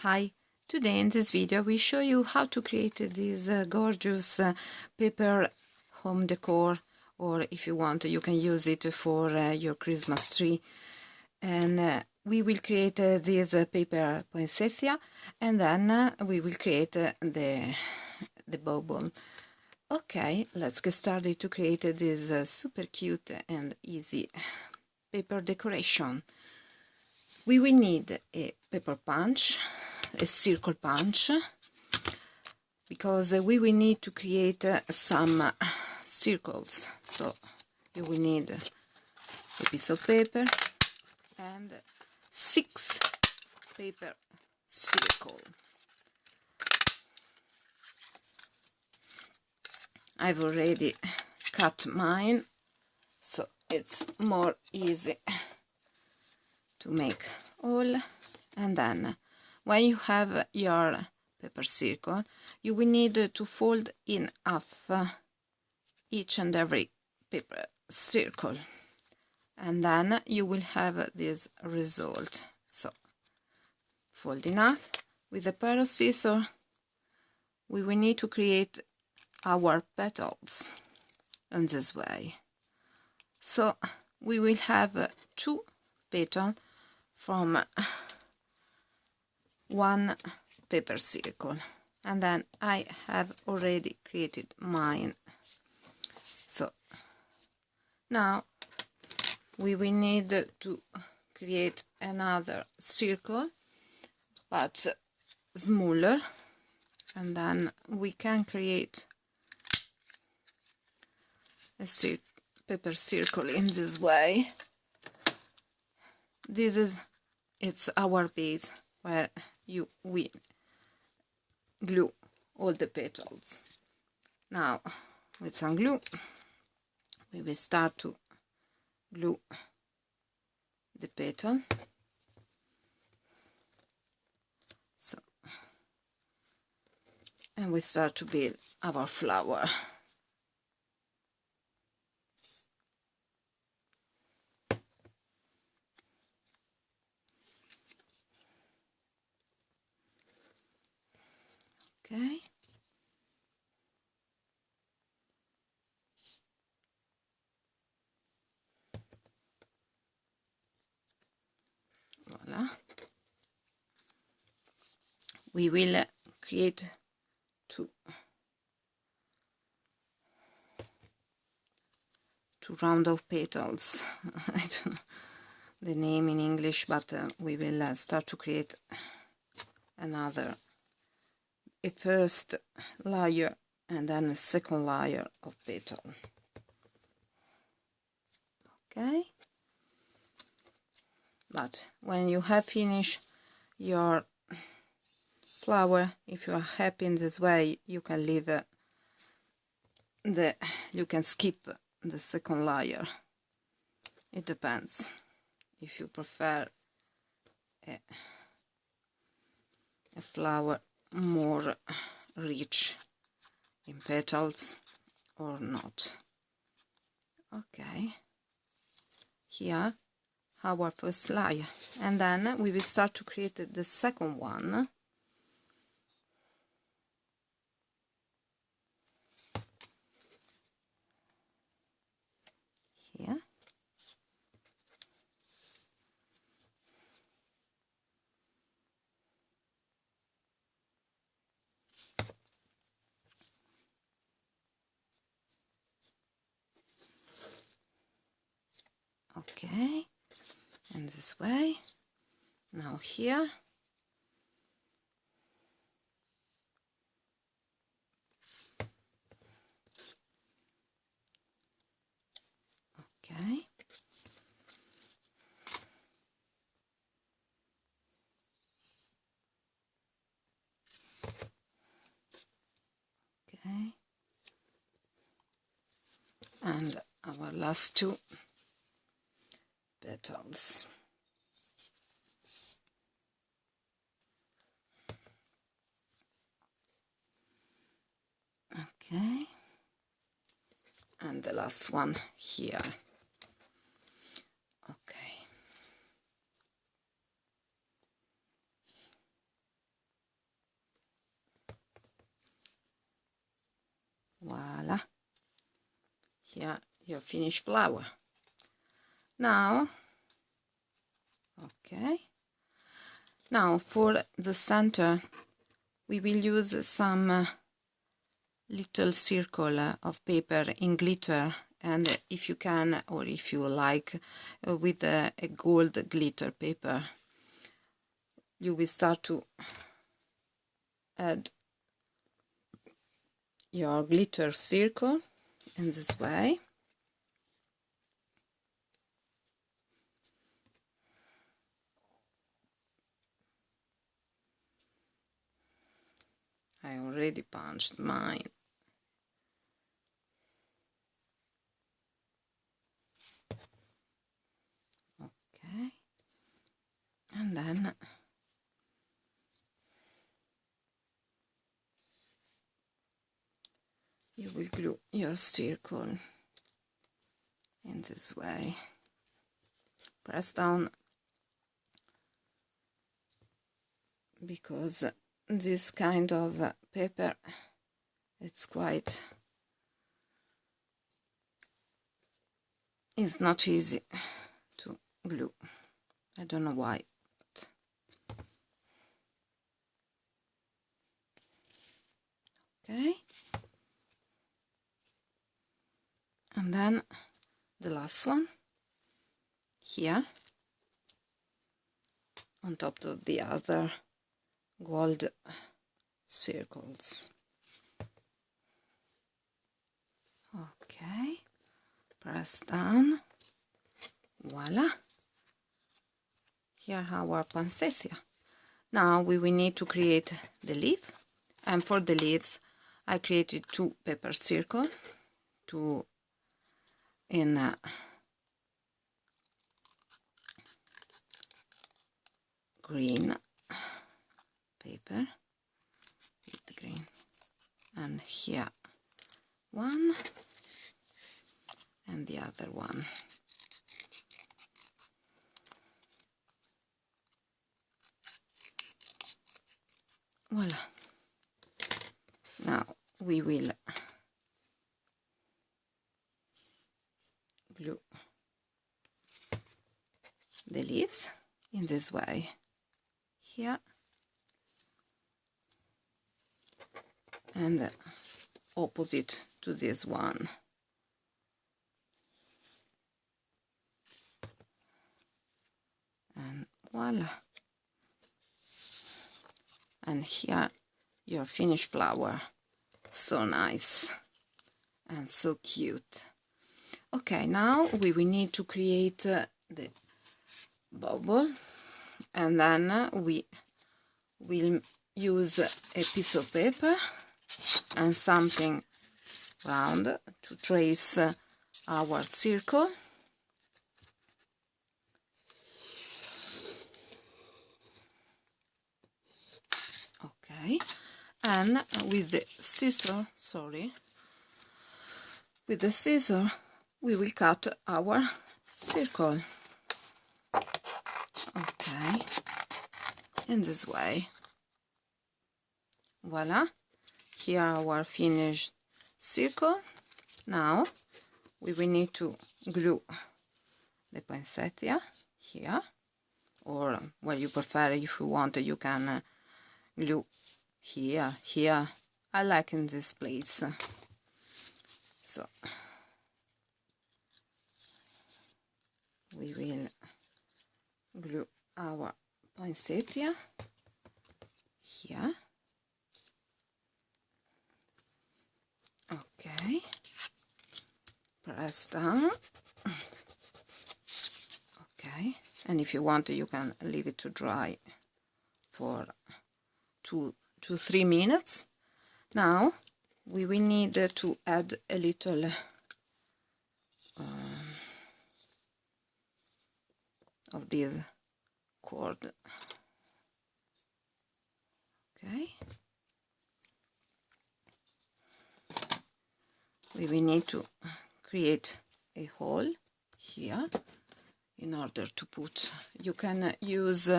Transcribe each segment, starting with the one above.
Hi, today in this video we show you how to create this gorgeous paper home decor, or if you want you can use it for your Christmas tree. And we will create this paper poinsettia, and then we will create the bauble. Okay, let's get started to create this super cute and easy paper decoration. We will need a paper punch, a circle punch, because we will need to create some circles. So you will need a piece of paper and 6 paper circles. I've already cut mine, so it's more easy to make all. And then when you have your paper circle, you will need to fold in half each and every paper circle, and then you will have this result. So fold in half. With a pair of scissors we will need to create our petals in this way. So we will have 2 petals from 1 paper circle, and then I have already created mine. So now we will need to create another circle, but smaller, and then we can create a paper circle in this way. It's our base where we glue all the petals. Now with some glue we will start to glue the petal. So, and we start to build our flower. Okay. Voila. We will create 2 round of petals. I don't know the name in English, but we will start to create a first layer and then a second layer of petal. Okay, but when you have finished your flower, if you are happy in this way, you can leave you can skip the second layer. It depends if you prefer a flower more rich in petals or not. Okay, here our first layer, and then we will start to create the second one. Here. Okay, in this way. Now here. Okay. Okay. And our last 2 petals. Okay, and the last one here. Okay, here your finished flower. Now, okay, now for the center we will use some little circle of paper in glitter, and if you can, or if you like, with a gold glitter paper. You will start to add your glitter circle in this way. I already punched mine. Okay, and then you will glue your circle in this way. Press down, because this kind of paper, it's not easy to glue. I don't know why. Okay, and then the last one here on top of the other gold circles. Okay, press down. Voila, here our poinsettia. Now we will need to create the leaf, and for the leaves I created 2 paper circles, 2 in green paper with the green, and here 1 and the other one. Voila. Now we will glue the leaves in this way here, and opposite to this one. And voila. And here your finished flower. So nice and so cute. Okay, now we will need to create the bauble, and then we will use a piece of paper and something round to trace our circle. Okay, and with the scissor, with the scissor we will cut our circle. Okay, in this way. Voila, here our finished circle. Now we will need to glue the poinsettia here, or well, you prefer, if you want, you can glue here. I like in this place. So we will glue our poinsettia here. Okay, press down. Okay, and if you want, you can leave it to dry for 2 to 3 minutes. Now we will need to add a little of this cord. Okay, we will need to create a hole here in order to put, you can use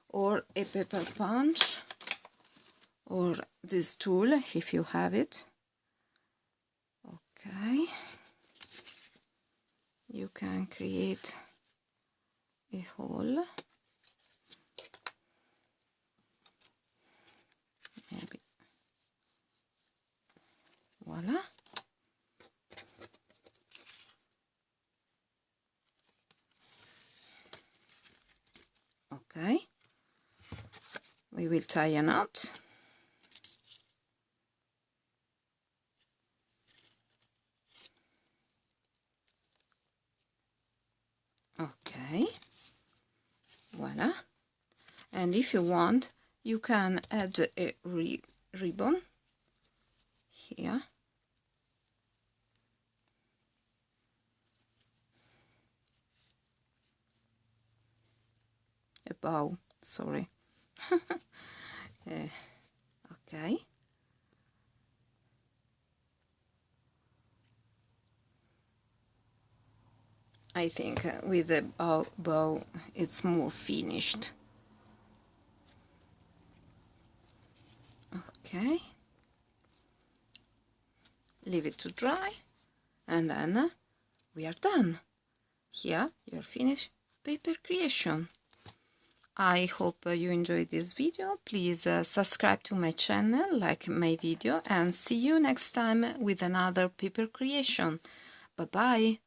or a paper punch or this tool if you have it. Okay, you can create a hole, maybe, voila. Okay, we will tie a knot. Okay, voila. And if you want, you can add a ribbon here. A bow, sorry. Okay. I think with the bow it's more finished. Okay. Leave it to dry and then we are done. Here your finished paper creation. I hope you enjoyed this video. Please subscribe to my channel, like my video, and see you next time with another paper creation. Bye bye.